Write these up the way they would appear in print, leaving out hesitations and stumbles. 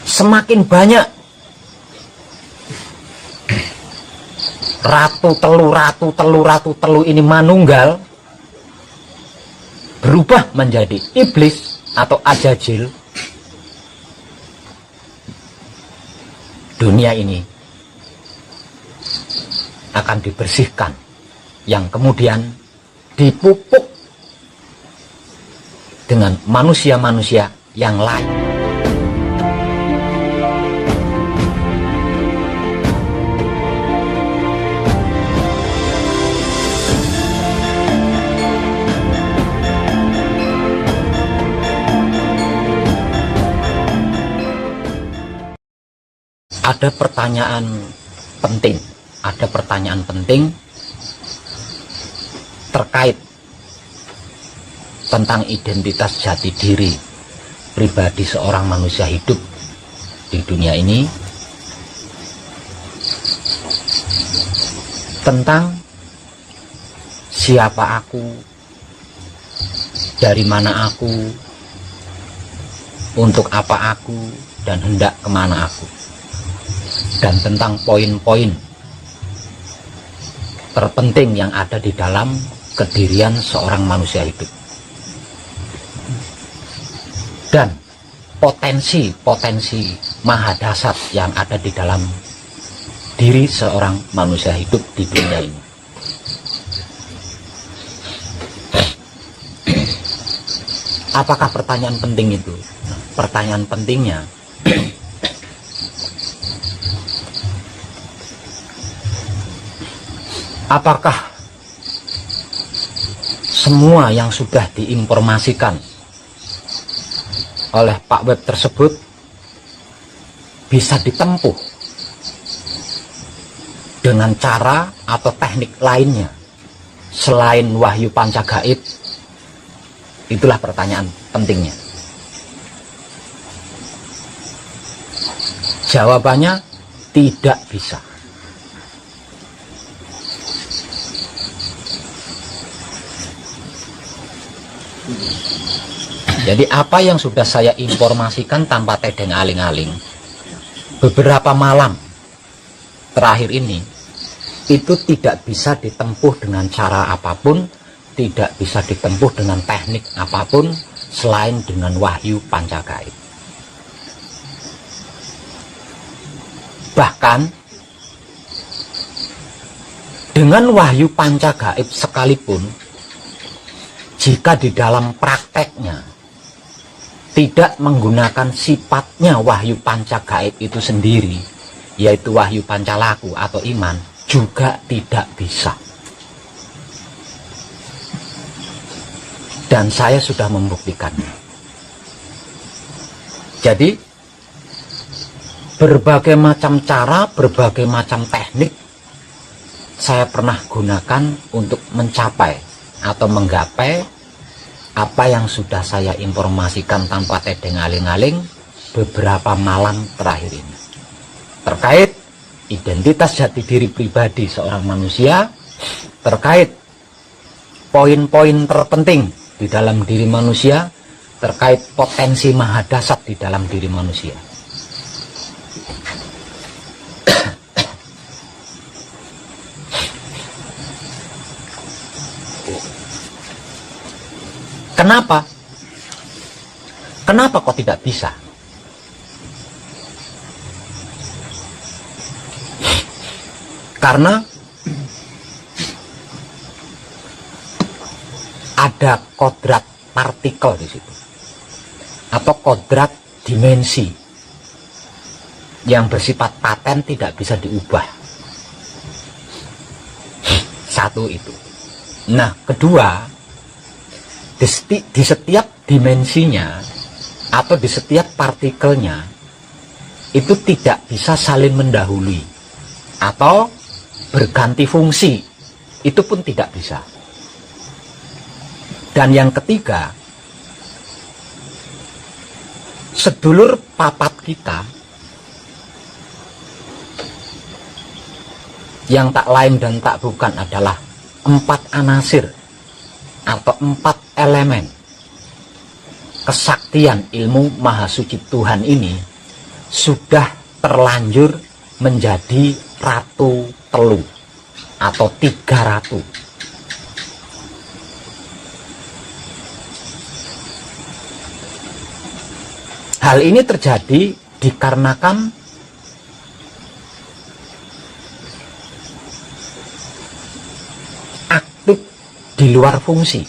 semakin banyak ratu telu ini manunggal berubah menjadi iblis atau ajajil, dunia ini akan dibersihkan, yang kemudian dipupuk dengan manusia-manusia yang lain. Ada pertanyaan penting terkait tentang identitas jati diri pribadi seorang manusia hidup di dunia ini, tentang siapa aku, dari mana aku, untuk apa aku, dan hendak kemana aku, dan tentang poin-poin terpenting yang ada di dalam kedirian seorang manusia hidup, dan potensi-potensi mahadasar yang ada di dalam diri seorang manusia hidup di dunia ini. Apakah pertanyaan penting itu? Pertanyaan pentingnya, apakah semua yang sudah diinformasikan oleh Pak Web tersebut bisa ditempuh dengan cara atau teknik lainnya selain wahyu pancagaib? Itulah pertanyaan pentingnya. Jawabannya tidak bisa. Jadi apa yang sudah saya informasikan tanpa tedeng aling-aling beberapa malam terakhir ini, itu tidak bisa ditempuh dengan cara apapun, tidak bisa ditempuh dengan teknik apapun selain dengan wahyu pancagaib. Bahkan dengan wahyu pancagaib sekalipun, jika di dalam prakteknya tidak menggunakan sifatnya wahyu pancagaib itu sendiri, yaitu wahyu pancalaku atau iman, juga tidak bisa. Dan saya sudah membuktikannya. Jadi berbagai macam cara, berbagai macam teknik saya pernah gunakan untuk mencapai atau menggapai apa yang sudah saya informasikan tanpa tedeng aling-aling beberapa malam terakhir ini, terkait identitas jati diri pribadi seorang manusia, terkait poin-poin terpenting di dalam diri manusia, terkait potensi mahadasar di dalam diri manusia. Kenapa? Kenapa kok tidak bisa? Karena ada kodrat partikel di situ, atau kodrat dimensi yang bersifat paten, tidak bisa diubah. Satu itu. Nah, kedua, di setiap dimensinya atau di setiap partikelnya itu tidak bisa saling mendahului atau berganti fungsi, itu pun tidak bisa. Dan yang ketiga, sedulur papat kita yang tak lain dan tak bukan adalah 4 anasir atau 4 elemen kesaktian ilmu maha suci Tuhan ini sudah terlanjur menjadi ratu telu atau 3 ratu. Hal ini terjadi dikarenakan aktif di luar fungsi.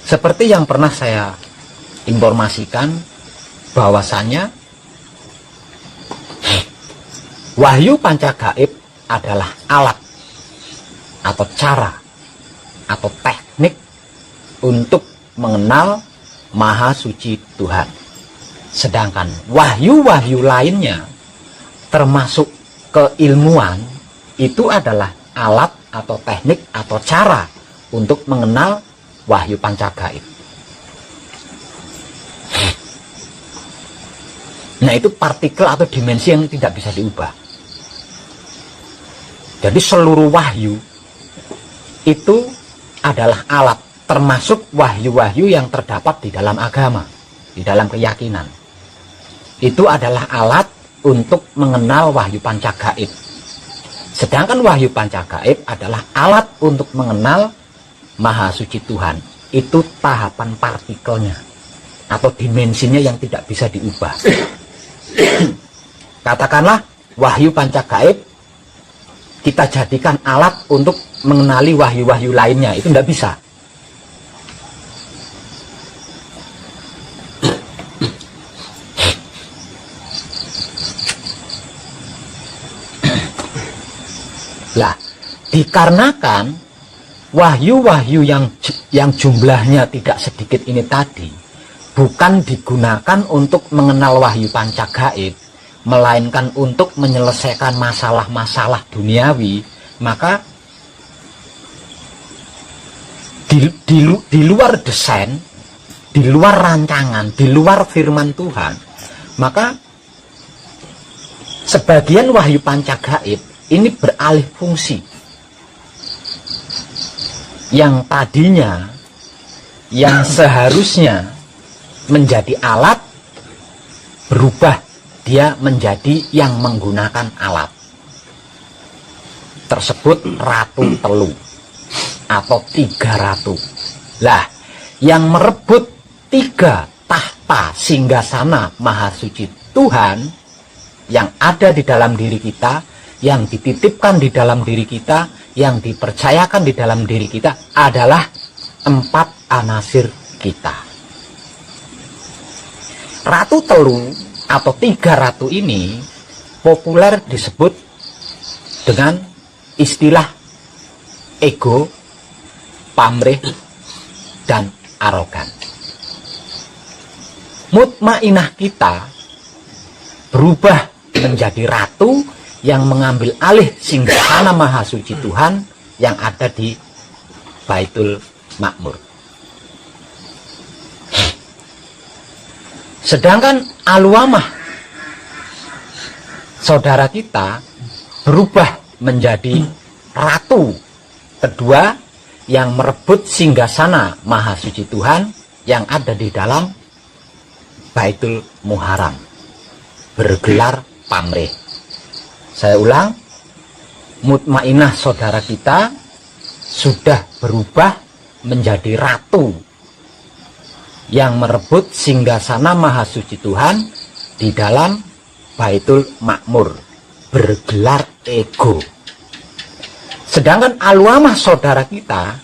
Seperti yang pernah saya informasikan bahwasanya wahyu pancagaib adalah alat atau cara atau teknik untuk mengenal Maha Suci Tuhan. Sedangkan wahyu-wahyu lainnya termasuk keilmuan itu adalah alat atau teknik atau cara untuk mengenal wahyu pancagaib. Nah, itu partikel atau dimensi yang tidak bisa diubah. Jadi seluruh wahyu itu adalah alat, termasuk wahyu-wahyu yang terdapat di dalam agama, di dalam keyakinan. Itu adalah alat untuk mengenal wahyu pancagaib. Sedangkan wahyu pancagaib adalah alat untuk mengenal Maha Suci Tuhan. Itu tahapan partikelnya atau dimensinya yang tidak bisa diubah. Katakanlah wahyu pancagaib kita jadikan alat untuk mengenali wahyu-wahyu lainnya, itu tidak bisa. Lah, dikarenakan wahyu-wahyu yang jumlahnya tidak sedikit ini tadi bukan digunakan untuk mengenal wahyu pancagaib, melainkan untuk menyelesaikan masalah-masalah duniawi, maka di luar desain, di luar rancangan, di luar firman Tuhan, maka sebagian wahyu pancagaib ini beralih fungsi. Yang tadinya, yang seharusnya menjadi alat, berubah dia menjadi yang menggunakan alat. Tersebut ratu telu atau 3 ratu. Lah, yang merebut 3 tahta singgasana Maha Suci Tuhan yang ada di dalam diri kita, yang dititipkan di dalam diri kita, yang dipercayakan di dalam diri kita adalah 4 anasir kita. Ratu telu atau 3 ratu ini populer disebut dengan istilah ego, pamrih, dan arogan. Mutmainah kita berubah menjadi ratu yang mengambil alih singgasana Maha Suci Tuhan yang ada di Baitul Makmur. Sedangkan Al-Wamah, saudara kita, berubah menjadi ratu kedua yang merebut singgasana Maha Suci Tuhan yang ada di dalam Baitul Muharram, bergelar pamrih. Saya ulang, mutmainah saudara kita sudah berubah menjadi ratu yang merebut singgasana Maha Suci Tuhan di dalam Baitul Makmur, bergelar ego. Sedangkan Al-Wamah saudara kita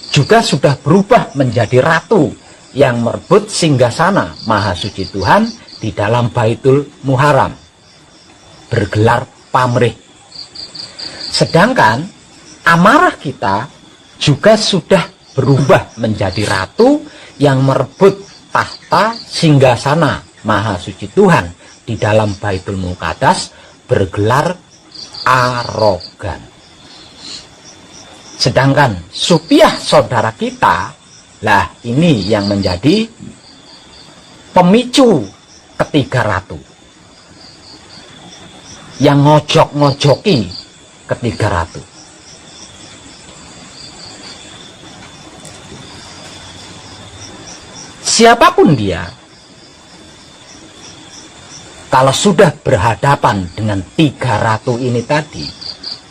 juga sudah berubah menjadi ratu yang merebut singgasana Maha Suci Tuhan di dalam Baitul Muharram, bergelar pamrih. Sedangkan amarah kita juga sudah berubah menjadi ratu yang merebut tahta singgasana Maha Suci Tuhan di dalam Baitul Muqaddas, bergelar arogan. Sedangkan supiah saudara kita, lah ini yang menjadi pemicu ketiga ratu, yang ngojok-ngojoki ketiga ratu. siapapun dia, kalau sudah berhadapan dengan 3 ratu ini tadi,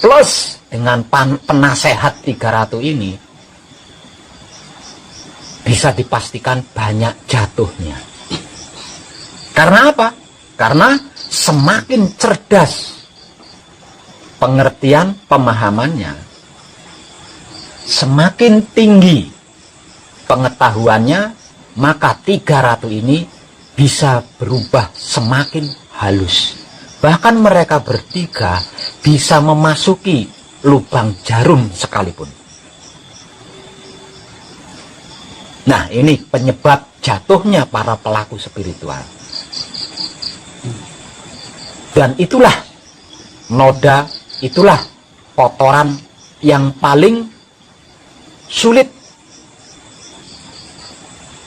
plus dengan penasehat 3 ratu ini, bisa dipastikan banyak jatuhnya. Karena apa? Karena semakin cerdas pengertian pemahamannya, semakin tinggi pengetahuannya, maka 3 ratu ini bisa berubah semakin halus. Bahkan mereka bertiga bisa memasuki lubang jarum sekalipun. Nah, ini penyebab jatuhnya para pelaku spiritual. Dan itulah noda, itulah kotoran yang paling sulit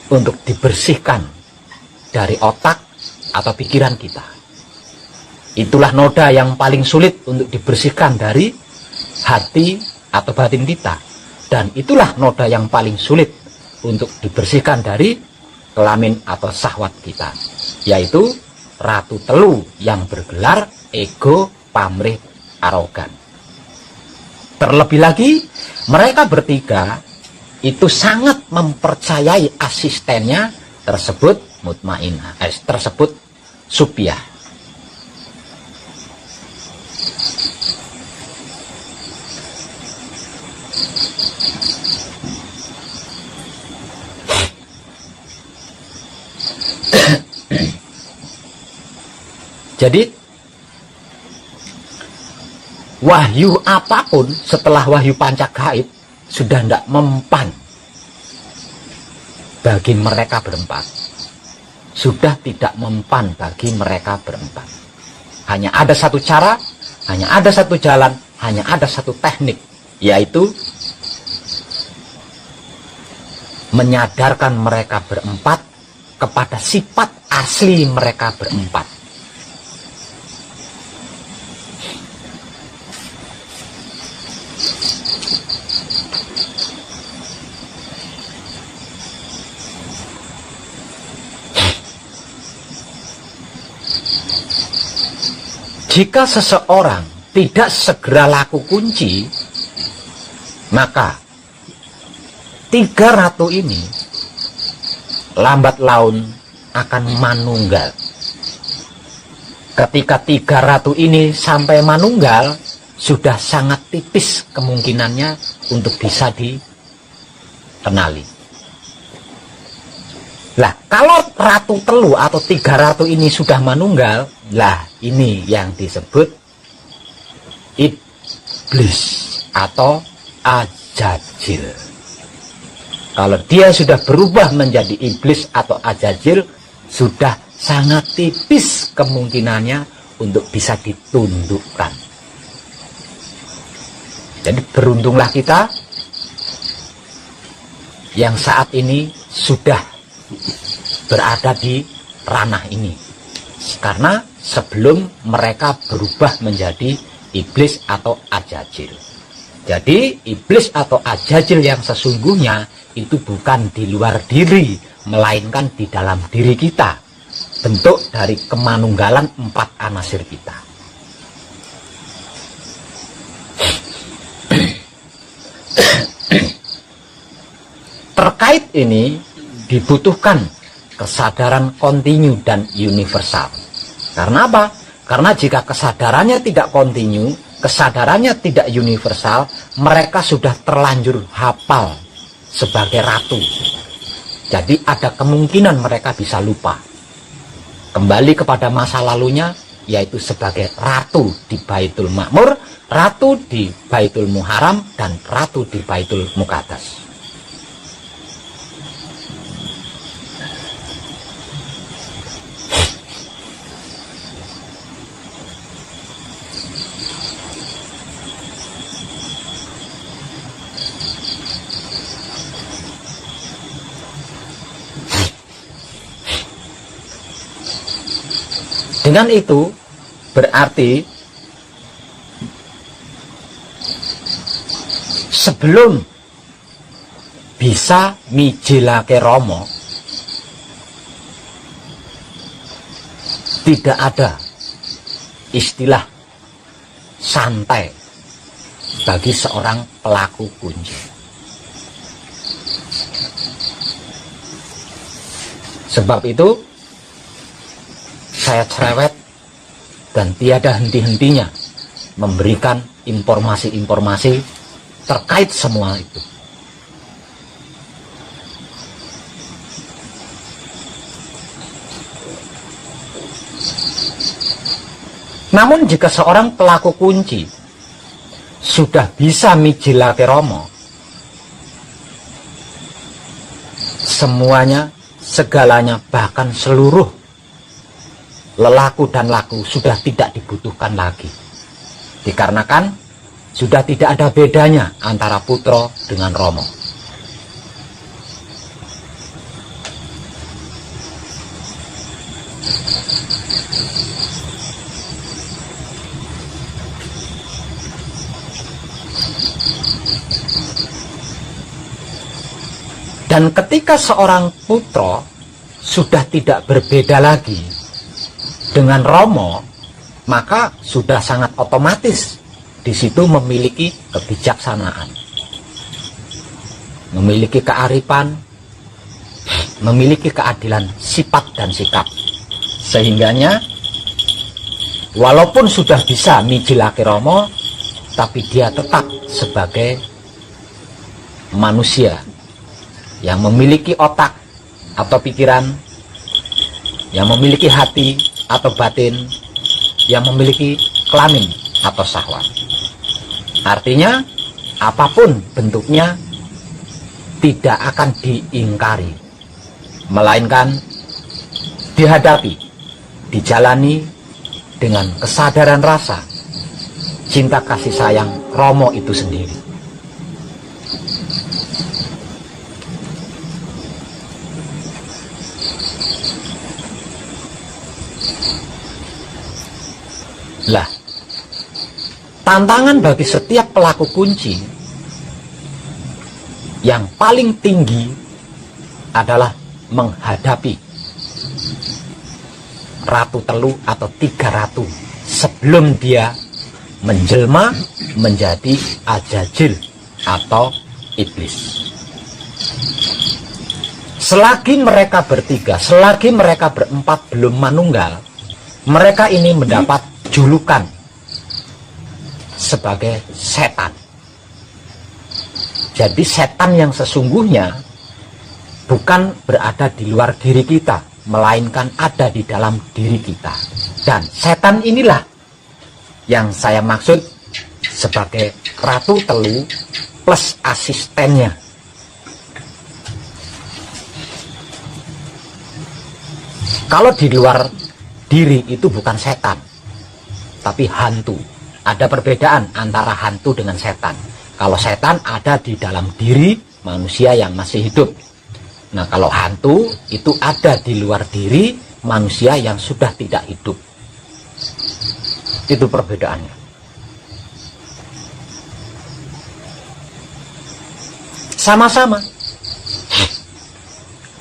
untuk dibersihkan dari otak atau pikiran kita. Itulah noda yang paling sulit untuk dibersihkan dari hati atau batin kita. Dan itulah noda yang paling sulit untuk dibersihkan dari kelamin atau syahwat kita, yaitu ratu telu yang bergelar ego, pamrih, arogan. Terlebih lagi, mereka bertiga itu sangat mempercayai asistennya tersebut mutmainah, tersebut supiah. Jadi wahyu apapun setelah wahyu panca gaib sudah tidak mempan bagi mereka berempat. Sudah tidak mempan bagi mereka berempat. Hanya ada satu cara, hanya ada satu jalan, hanya ada satu teknik, yaitu menyadarkan mereka berempat kepada sifat asli mereka berempat. Jika seseorang tidak segera laku kunci, maka 3 ratu ini lambat laun akan manunggal. Ketika 3 ratu ini sampai manunggal, sudah sangat tipis kemungkinannya untuk bisa dikenali. Lah, kalau ratu telu atau 3 ratu ini sudah manunggal, lah ini yang disebut iblis atau ajajil. Kalau dia sudah berubah menjadi iblis atau ajajil, sudah sangat tipis kemungkinannya untuk bisa ditundukkan. Jadi beruntunglah kita yang saat ini sudah berada di ranah ini, karena sebelum mereka berubah menjadi iblis atau ajajil. Jadi iblis atau ajajil yang sesungguhnya itu bukan di luar diri, melainkan di dalam diri kita, bentuk dari kemanunggalan 4 anasir kita. Terkait ini dibutuhkan kesadaran kontinu dan universal. Karena apa? Karena jika kesadarannya tidak kontinu, kesadarannya tidak universal, mereka sudah terlanjur hafal sebagai ratu. Jadi ada kemungkinan mereka bisa lupa. Kembali kepada masa lalunya, yaitu sebagai ratu di Baitul Ma'mur, ratu di Baitul Muharram, dan ratu di Baitul Muqaddas. Dengan itu berarti sebelum bisa mijilake Romo, Tidak ada istilah santai bagi seorang pelaku kunci. Sebab itu saya cerewet dan tiada henti-hentinya memberikan informasi-informasi terkait semua itu. Namun jika seorang pelaku kunci sudah bisa mijilake Rama, semuanya, segalanya, bahkan seluruh lelaku dan laku sudah tidak dibutuhkan lagi. Dikarenakan sudah tidak ada bedanya antara putra dengan Rama. Dan ketika seorang putra sudah tidak berbeda lagi dengan Rama, maka sudah sangat otomatis di situ memiliki kebijaksanaan, memiliki kearifan, memiliki keadilan sifat dan sikap. Sehingganya walaupun sudah bisa mijilake Rama, tapi dia tetap sebagai manusia yang memiliki otak atau pikiran, yang memiliki hati atau batin, yang memiliki kelamin atau syahwat. Artinya apapun bentuknya tidak akan diingkari, melainkan dihadapi, dijalani dengan kesadaran rasa cinta kasih sayang Rama itu sendiri. Lah, tantangan bagi setiap pelaku kunci yang paling tinggi adalah menghadapi Ratu Telu atau 3 ratu sebelum dia menjelma menjadi Ajajil atau iblis. Selagi mereka bertiga, selagi mereka berempat belum manunggal, mereka ini mendapat julukan sebagai setan. Jadi setan yang sesungguhnya bukan berada di luar diri kita, melainkan ada di dalam diri kita. Dan setan inilah yang saya maksud sebagai Ratu Telu plus asistennya. Kalau di luar diri itu bukan setan, tapi hantu. Ada perbedaan antara hantu dengan setan. Kalau setan ada di dalam diri manusia yang masih hidup. Nah, kalau hantu itu ada di luar diri manusia yang sudah tidak hidup. Itu perbedaannya. Sama-sama.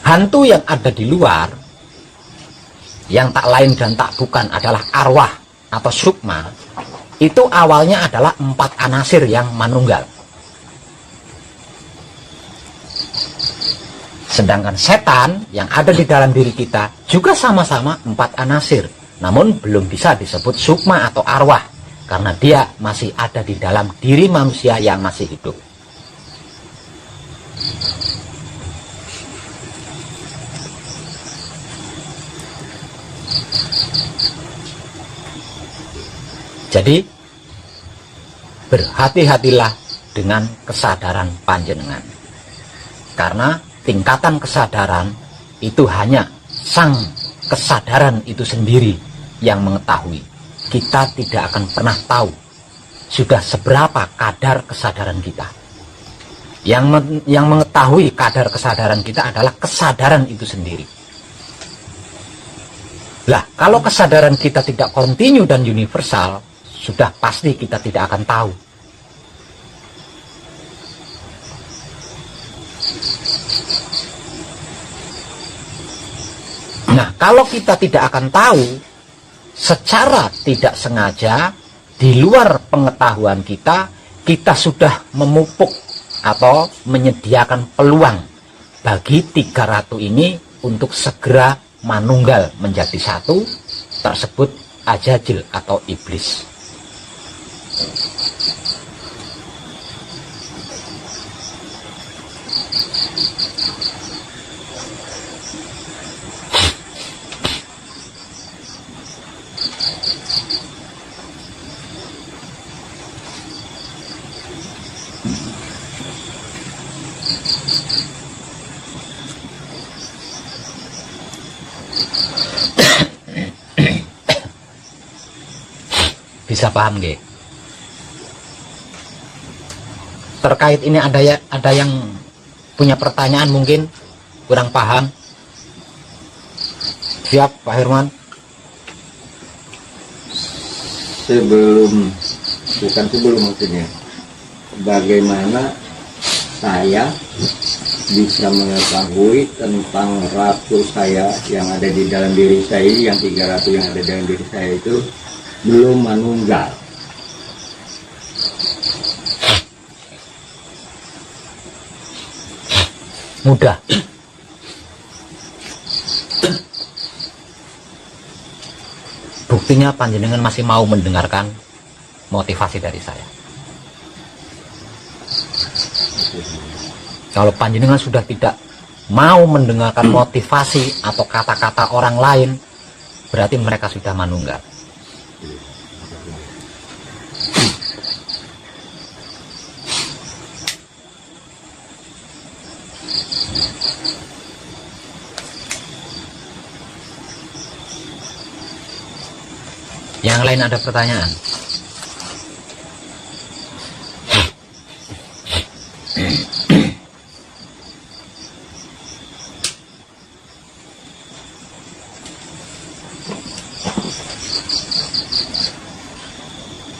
Hantu yang ada di luar, yang tak lain dan tak bukan adalah arwah atau sukma, itu awalnya adalah 4 anasir yang manunggal. Sedangkan setan yang ada di dalam diri kita juga sama-sama 4 anasir, namun belum bisa disebut sukma atau arwah karena dia masih ada di dalam diri manusia yang masih hidup. Jadi berhati-hatilah dengan kesadaran panjenengan, karena tingkatan kesadaran itu hanya sang kesadaran itu sendiri yang mengetahui. Kita tidak akan pernah tahu sudah seberapa kadar kesadaran kita. Yang mengetahui kadar kesadaran kita adalah kesadaran itu sendiri. Lah, kalau kesadaran kita tidak kontinu dan universal, sudah pasti kita tidak akan tahu. Nah, kalau kita tidak akan tahu, secara tidak sengaja di luar pengetahuan kita, kita sudah memupuk atau menyediakan peluang bagi 3 ratu ini untuk segera manunggal menjadi satu, tersebut Ajajil atau iblis. Bisa paham nggih? Terkait ini ada yang punya pertanyaan, mungkin kurang paham. Siap Pak Herman? Sebelum maksudnya, bagaimana saya bisa mengetahui tentang ratu saya yang ada di dalam diri saya, yang 3 ratu yang ada dalam diri saya itu belum manunggal. Mudah. Buktinya panjenengan masih mau mendengarkan motivasi dari saya. Kalau panjenengan sudah tidak mau mendengarkan motivasi atau kata-kata orang lain, berarti mereka sudah manunggal. Yang lain ada pertanyaan?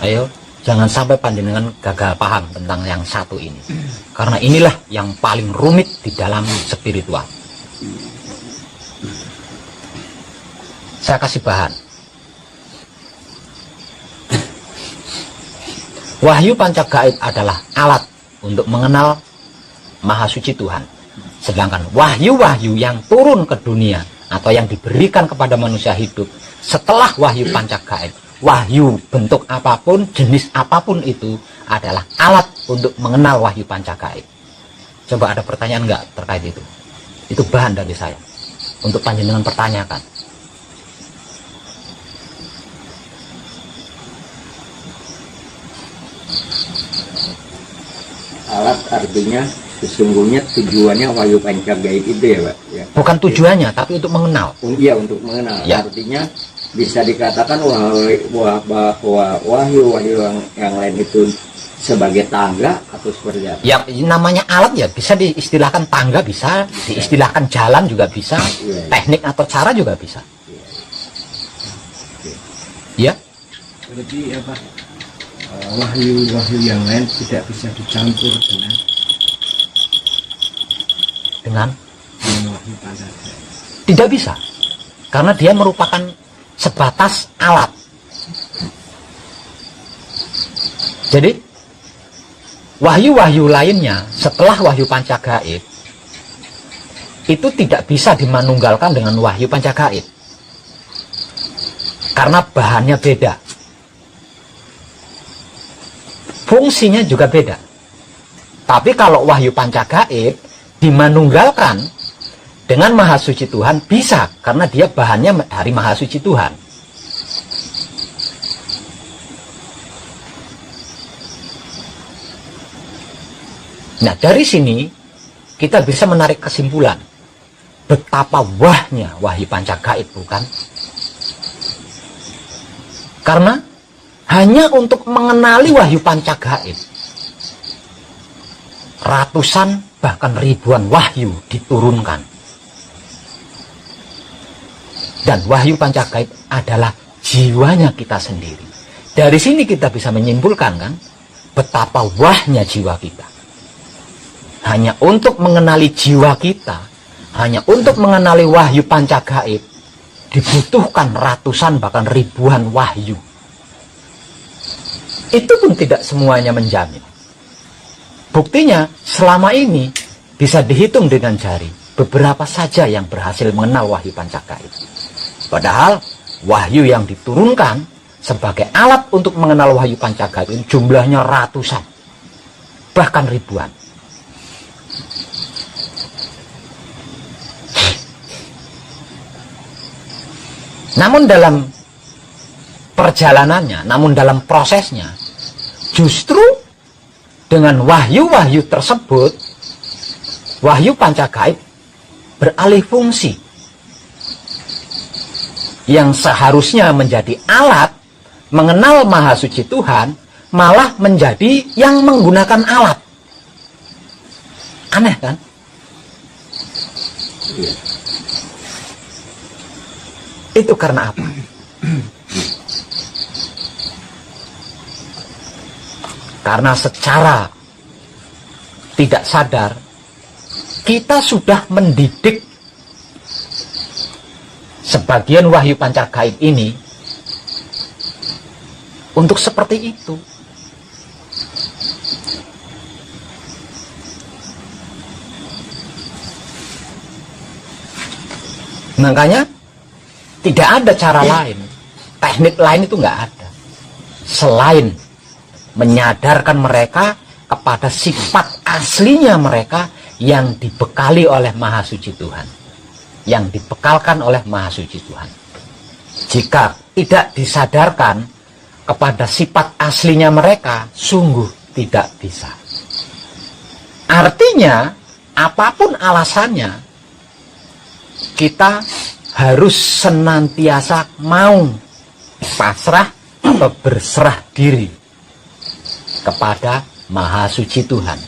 Ayo, jangan sampai panjenengan gagal paham tentang yang satu ini. Karena inilah yang paling rumit di dalam spiritual. Saya kasih bahan. Wahyu panca gaib adalah alat untuk mengenal Maha Suci Tuhan. Sedangkan wahyu-wahyu yang turun ke dunia atau yang diberikan kepada manusia hidup setelah wahyu panca gaib, wahyu bentuk apapun, jenis apapun itu adalah alat untuk mengenal wahyu panca gaib. Coba ada pertanyaan enggak terkait itu? Itu bahan dari saya untuk panjenengan pertanyakan. Alat artinya sesungguhnya tujuannya wahyu panca gaib itu ya Pak ya. Bukan tujuannya, tapi untuk mengenal. Iya, untuk mengenal Ya. Artinya bisa dikatakan bahwa wahyu-wahyu yang lain itu sebagai tangga atau seperti apa? Ya, namanya alat ya bisa diistilahkan tangga, bisa diistilahkan jalan juga bisa, Ya. teknik atau cara juga bisa. Ya, Berarti apa? Wahyu-wahyu yang lain tidak bisa dicampur dengan wahyu panca gaib. tidak bisa. Karena dia merupakan sebatas alat. Jadi, wahyu-wahyu lainnya setelah wahyu panca gaib itu tidak bisa dimanunggalkan dengan wahyu panca gaib. Karena bahannya beda. Fungsinya juga beda. Tapi kalau wahyu panca gaib dimanunggalkan dengan Maha Suci Tuhan bisa, karena dia bahannya dari Maha Suci Tuhan. Nah, dari sini kita bisa menarik kesimpulan betapa wahnya wahyu panca gaib, bukan? Karena hanya untuk mengenali wahyu panca gaib, ratusan bahkan ribuan wahyu diturunkan. Dan wahyu panca gaib adalah jiwanya kita sendiri. Dari sini kita bisa menyimpulkan kan, betapa wahnya jiwa kita. Hanya untuk mengenali jiwa kita, hanya untuk mengenali wahyu panca gaib, dibutuhkan ratusan bahkan ribuan wahyu. Itu pun tidak semuanya menjamin. Buktinya selama ini bisa dihitung dengan jari beberapa saja yang berhasil mengenal wahyu pancagaib. Padahal wahyu yang diturunkan sebagai alat untuk mengenal wahyu pancagaib ini jumlahnya ratusan bahkan ribuan. Namun dalam perjalanannya, namun dalam prosesnya, justru dengan wahyu-wahyu tersebut, wahyu pancagaib beralih fungsi. Yang seharusnya menjadi alat mengenal Maha Suci Tuhan, malah menjadi yang menggunakan alat. Aneh kan? Iya. Itu karena apa? Karena secara tidak sadar kita sudah mendidik sebagian wahyu pancagaib ini untuk seperti itu. Makanya tidak ada cara lain, teknik lain itu nggak ada selain menyadarkan mereka kepada sifat aslinya mereka yang dibekali oleh Maha Suci Tuhan, yang dibekalkan oleh Maha Suci Tuhan. Jika tidak disadarkan kepada sifat aslinya mereka, sungguh tidak bisa. Artinya apapun alasannya, kita harus senantiasa mau pasrah atau berserah diri kepada Maha Suci Tuhan.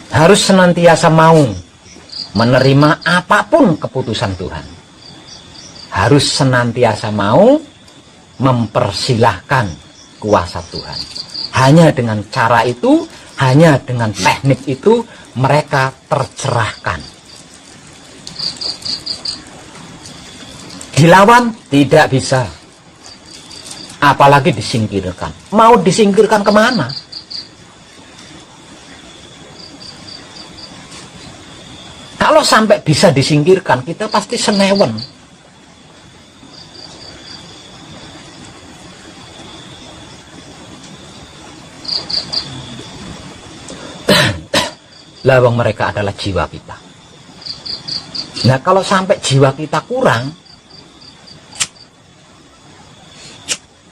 Harus senantiasa mau menerima apapun keputusan Tuhan. Harus senantiasa mau mempersilahkan kuasa Tuhan. Hanya dengan cara itu, hanya dengan teknik itu, mereka tercerahkan. Dilawan tidak bisa, apalagi disingkirkan. Mau disingkirkan kemana? Kalau sampai bisa disingkirkan, kita pasti senewen. Lawang mereka adalah jiwa kita. Nah, kalau sampai jiwa kita kurang,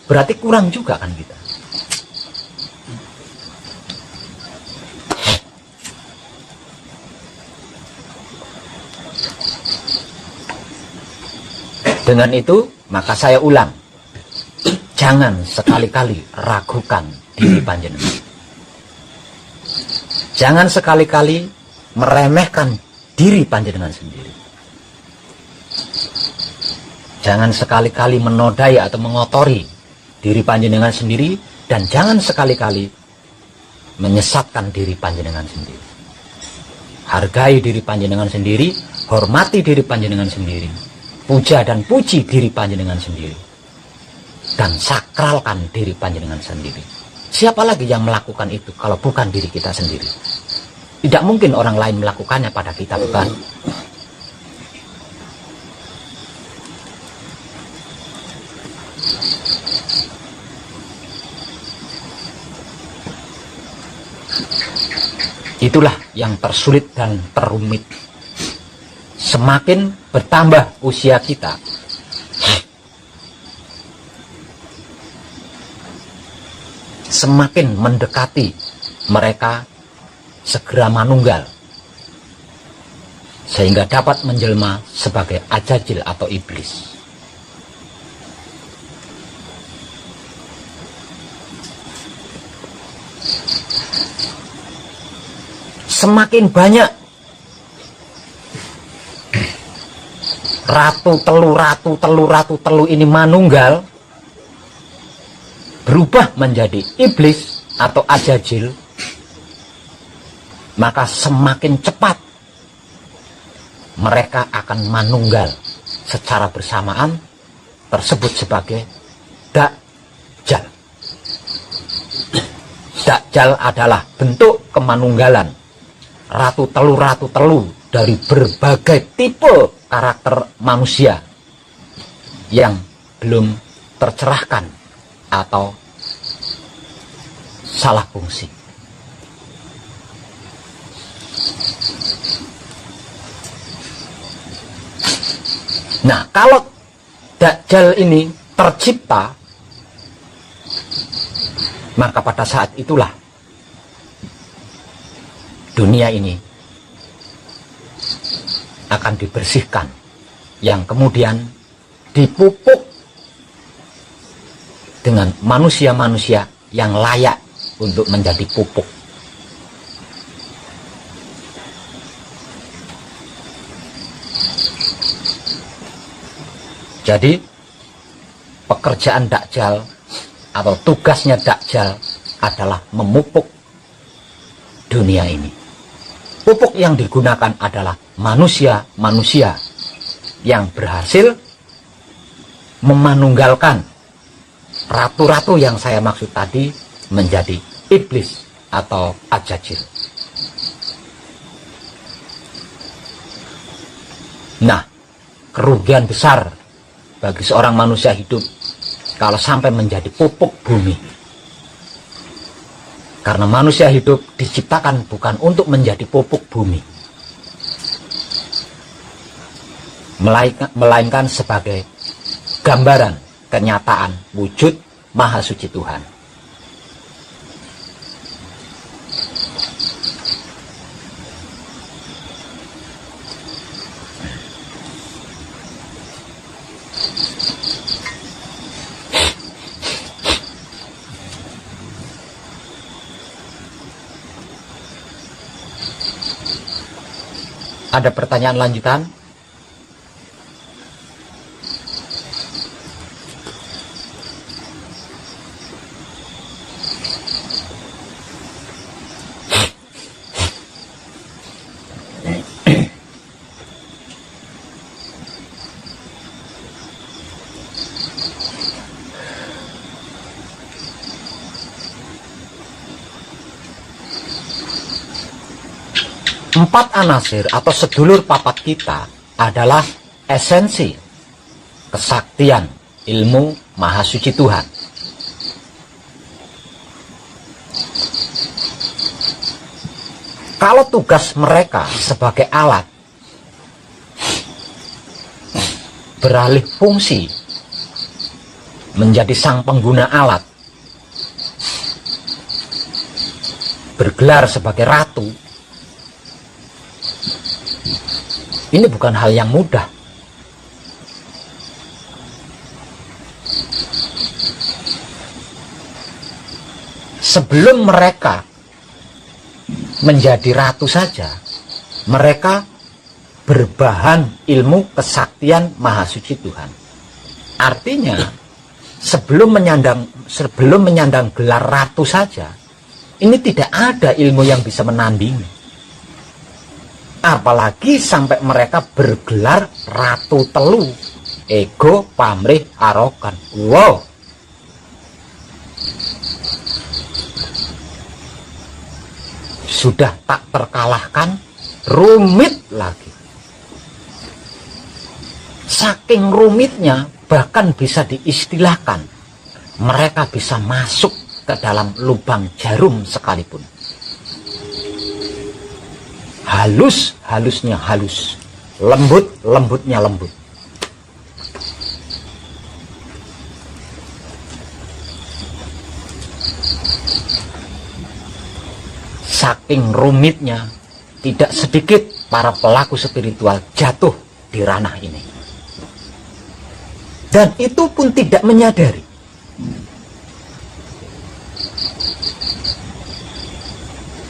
berarti kurang juga kan kita. Dengan itu, maka saya ulang, jangan sekali-kali ragukan diri panjenengan. Jangan sekali-kali meremehkan diri panjenengan sendiri. Jangan sekali-kali menodai atau mengotori diri panjenengan sendiri, dan jangan sekali-kali menyesatkan diri panjenengan sendiri. Hargai diri panjenengan sendiri, hormati diri panjenengan sendiri, puja dan puji diri panjenengan sendiri, dan sakralkan diri panjenengan sendiri. Siapa lagi yang melakukan itu kalau bukan diri kita sendiri? Tidak mungkin orang lain melakukannya pada kita, bukan? Itulah yang tersulit dan terumit. Semakin bertambah usia kita, semakin mendekati mereka segera manunggal, sehingga dapat menjelma sebagai ajajil atau iblis. Semakin banyak ratu ini manunggal, berubah menjadi iblis atau ajajil, maka semakin cepat mereka akan manunggal secara bersamaan, tersebut sebagai Dajjal. Dajjal adalah bentuk kemanunggalan ratu telu dari berbagai tipe karakter manusia yang belum tercerahkan atau salah fungsi. Nah, kalau Dajjal ini tercipta, maka pada saat itulah dunia ini akan dibersihkan, yang kemudian dipupuk dengan manusia-manusia yang layak untuk menjadi pupuk. Jadi pekerjaan Dajjal atau tugasnya Dajjal adalah memupuk dunia ini. Pupuk yang digunakan adalah manusia-manusia yang berhasil memanunggalkan ratu-ratu yang saya maksud tadi menjadi iblis atau ajajil. Nah, kerugian besar bagi seorang manusia hidup kalau sampai menjadi pupuk bumi. Karena manusia hidup diciptakan bukan untuk menjadi pupuk bumi, melainkan sebagai gambaran kenyataan wujud Maha Suci Tuhan. Ada pertanyaan lanjutan? Empat anasir atau sedulur papat kita adalah esensi kesaktian ilmu Maha Suci Tuhan. Kalau tugas mereka sebagai alat beralih fungsi menjadi sang pengguna alat, bergelar sebagai ratu, ini bukan hal yang mudah. Sebelum mereka menjadi ratu saja, mereka berbahan ilmu kesaktian Maha Suci Tuhan. Artinya, sebelum menyandang gelar ratu saja, ini tidak ada ilmu yang bisa menandingi. Apalagi sampai mereka bergelar ratu telu, ego, pamrih, arogan. Wow. Sudah tak terkalahkan, rumit lagi. Saking rumitnya, bahkan bisa diistilahkan, mereka bisa masuk ke dalam lubang jarum sekalipun. Halus-halusnya halus, lembut-lembutnya lembut. Saking rumitnya, tidak sedikit para pelaku spiritual jatuh di ranah ini. Dan itu pun tidak menyadari.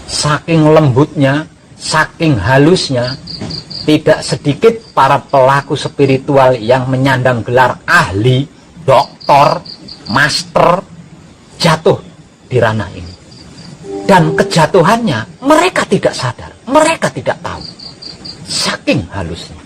Saking lembutnya, saking halusnya, tidak sedikit para pelaku spiritual yang menyandang gelar ahli, doktor, master, jatuh di ranah ini. Dan kejatuhannya mereka tidak sadar, mereka tidak tahu. saking halusnya.